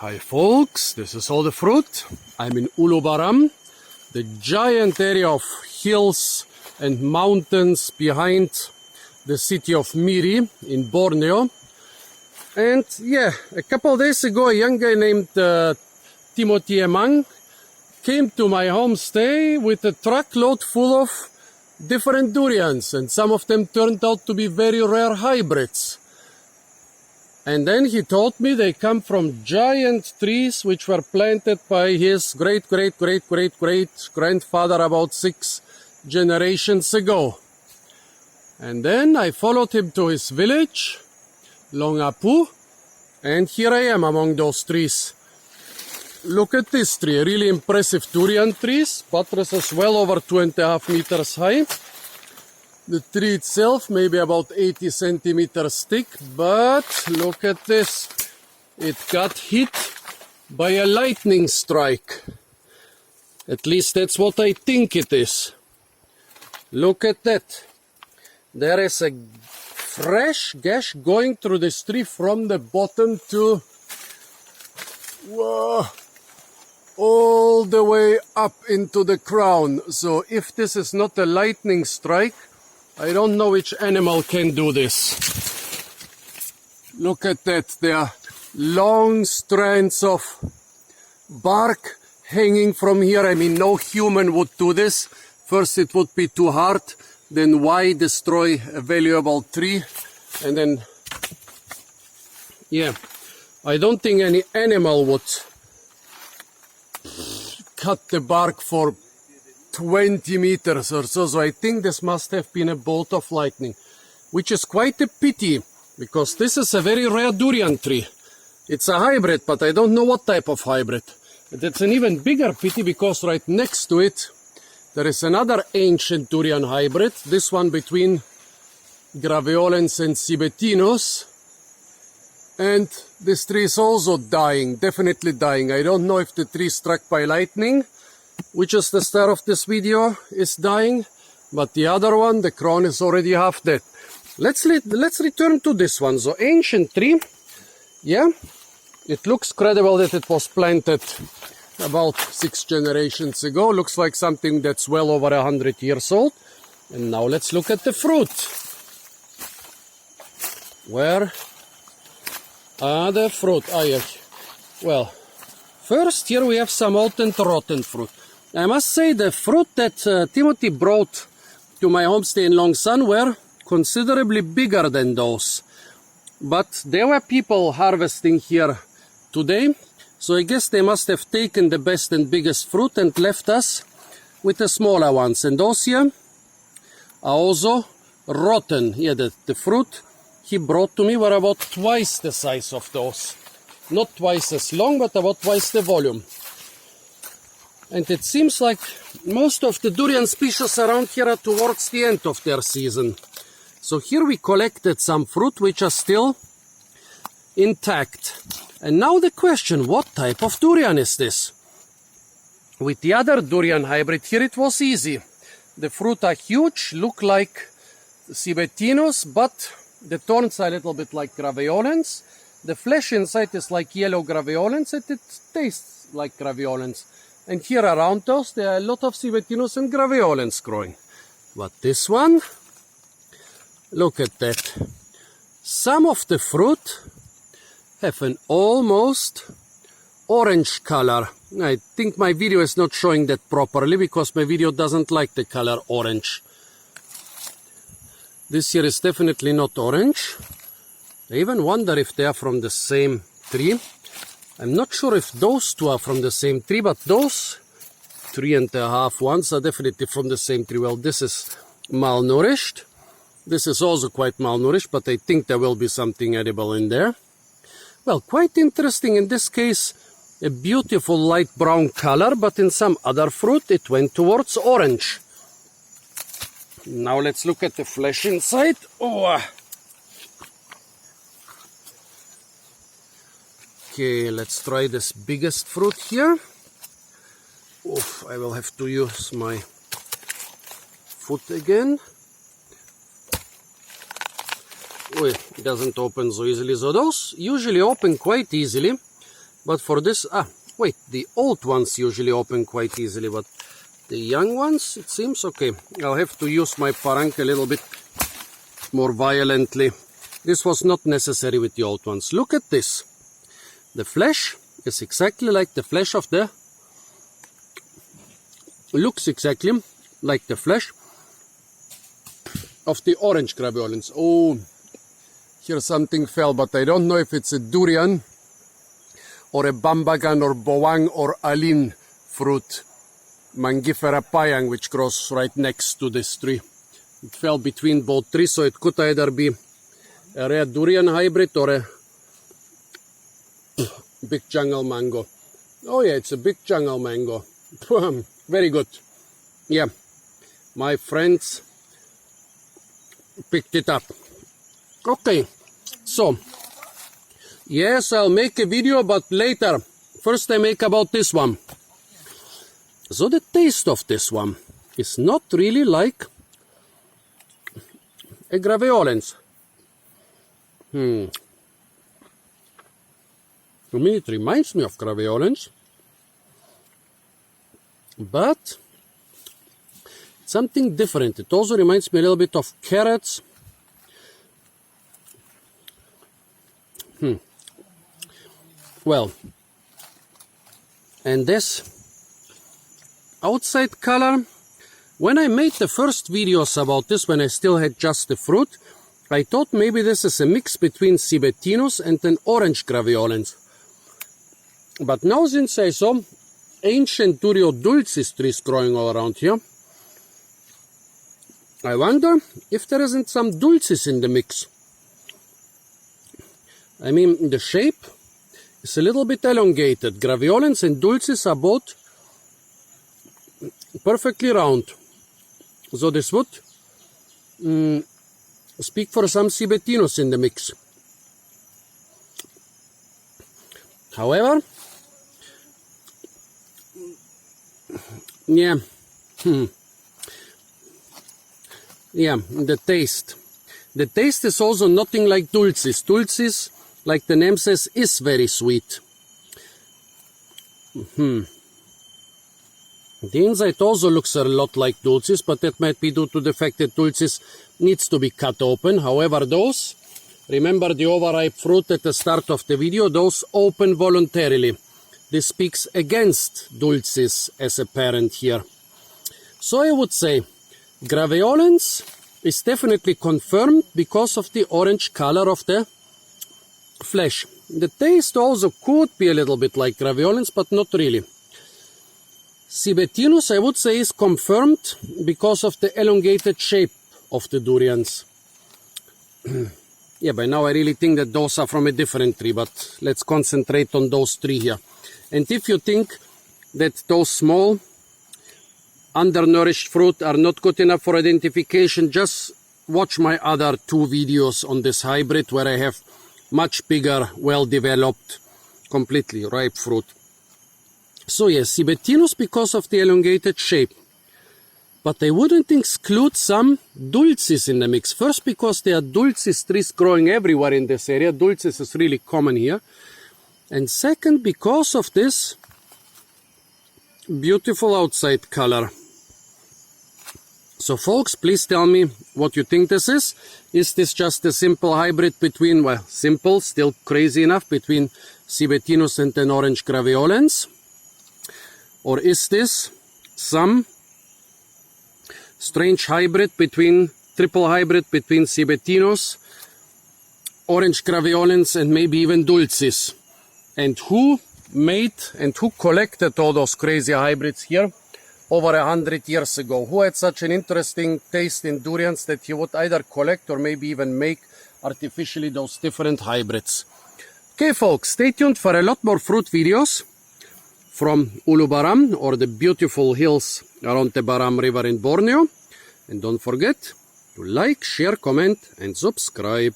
Hi folks, this is all the fruit. I'm in Ulubaram, the giant area of hills and mountains behind the city of Miri in Borneo. And yeah, a couple of days ago a young guy named Timothy Emang came to my homestay with a truckload full of different durians, and some of them turned out to be very rare hybrids. And then he told me they come from giant trees which were planted by his great-great-great-great-great-grandfather about 6 generations ago. And then I followed him to his village, Longapu, and here I am among those trees. Look at this tree, a really impressive durian tree, buttresses well over 2.5 meters high. The tree itself may be about 80 centimeters thick, but look at this. It got hit by a lightning strike. At least that's what I think it is. Look at that. There is a fresh gash going through this tree from the bottom to all the way up into the crown. So if this is not a lightning strike, I don't know which animal can do this. Look at that. There are long strands of bark hanging from here. I mean, no human would do this. First it would be too hard. Then why destroy a valuable tree? And then, yeah, I don't think any animal would cut the bark for 20 meters or so. So I think this must have been a bolt of lightning, which is quite a pity, because this is a very rare durian tree. It's a hybrid, but I don't know what type of hybrid. And it's an even bigger pity because right next to it there is another ancient durian hybrid, this one between graveolens and zibethinus. And this tree is also dying, definitely dying. I don't know if the tree struck by lightning, which is the star of this video, is dying, but the other one, the crown, is already half dead. Let's return to this one. So ancient tree, yeah, it looks credible that it was planted about 6 generations ago. Looks like something that's well over 100 years old. And now let's look at the fruit. Where are the fruit? Well, first here we have some old and rotten fruit. I must say the fruit that Timothy brought to my homestay in Longsan were considerably bigger than those. But there were people harvesting here today, so I guess they must have taken the best and biggest fruit and left us with the smaller ones. And those here are also rotten. Yeah, the fruit he brought to me were about twice the size of those. Not twice as long, but about twice the volume. And it seems like most of the durian species around here are towards the end of their season. So here we collected some fruit which are still intact. And now the question, what type of durian is this? With the other durian hybrid here it was easy. The fruit are huge, look like zibethinus, but the thorns are a little bit like graveolens. The flesh inside is like yellow graveolens, and it tastes like graveolens. And here around those there are a lot of zibethinus and graveolens growing. But this one, look at that. Some of the fruit have an almost orange color. I think my video is not showing that properly because my video doesn't like the color orange. This here is definitely not orange. I even wonder if they are from the same tree. I'm not sure if those two are from the same tree, but those 3.5 ones are definitely from the same tree. Well, this is malnourished. This is also quite malnourished, but I think there will be something edible in there. Well, quite interesting. In this case, a beautiful light brown color, but in some other fruit it went towards orange. Now let's look at the flesh inside. Okay, let's try this biggest fruit here. Oof, I will have to use my foot again. It doesn't open so easily. So those usually open quite easily. But for this, wait, the old ones usually open quite easily, but the young ones, it seems okay. I'll have to use my parank a little bit more violently. This was not necessary with the old ones. Look at this. The flesh is exactly like the flesh of the... Looks exactly like the flesh of the orange graveolens. Oh, here something fell, but I don't know if it's a durian or a bambagan or bowang or alin fruit. Mangifera payang, which grows right next to this tree. It fell between both trees, so it could either be a rare durian hybrid or a big jungle mango. Oh yeah, it's a big jungle mango. Very good. Yeah, my friends picked it up. Okay, so yes, I'll make a video, but later. First I make about this one. So the taste of this one is not really like a graveolens. I mean, it reminds me of graveolens, but something different. It also reminds me a little bit of carrots. Well, and this outside color, when I made the first videos about this, when I still had just the fruit, I thought maybe this is a mix between zibethinus and an orange graveolens. But now, since I saw ancient Durio dulcis trees growing all around here, I wonder if there isn't some dulcis in the mix. I mean, the shape is a little bit elongated. Graveolens and dulcis are both perfectly round. So this would speak for some zibethinus in the mix. However, yeah, yeah, the taste. The taste is also nothing like dulcis. Dulcis, like the name says, is very sweet. The inside also looks a lot like dulcis, but that might be due to the fact that dulcis needs to be cut open. However, those, remember the overripe fruit at the start of the video, those open voluntarily. This speaks against dulcis as a parent here. So I would say graveolens is definitely confirmed because of the orange color of the flesh. The taste also could be a little bit like graveolens, but not really. Zibethinus, I would say, is confirmed because of the elongated shape of the durians. Yeah, by now I really think that those are from a different tree, but let's concentrate on those three here. And if you think that those small, undernourished fruit are not good enough for identification, just watch my other two videos on this hybrid where I have much bigger, well-developed, completely ripe fruit. So yes, zibethinus because of the elongated shape. But I wouldn't exclude some dulcis in the mix. First, because there are dulcis trees growing everywhere in this area. Dulcis is really common here. And second, because of this beautiful outside color. So folks, please tell me what you think this is. Is this just a simple hybrid between, well, simple, still crazy enough, between zibethinus and an orange graveolens? Or is this some strange hybrid between, triple hybrid between zibethinus, orange graveolens, and maybe even dulcis? And who made and who collected all those crazy hybrids here over 100 years ago? Who had such an interesting taste in durians that he would either collect or maybe even make artificially those different hybrids? Okay folks, stay tuned for a lot more fruit videos from Ulu Baram, or the beautiful hills around the Baram River in Borneo. And don't forget to like, share, comment and subscribe.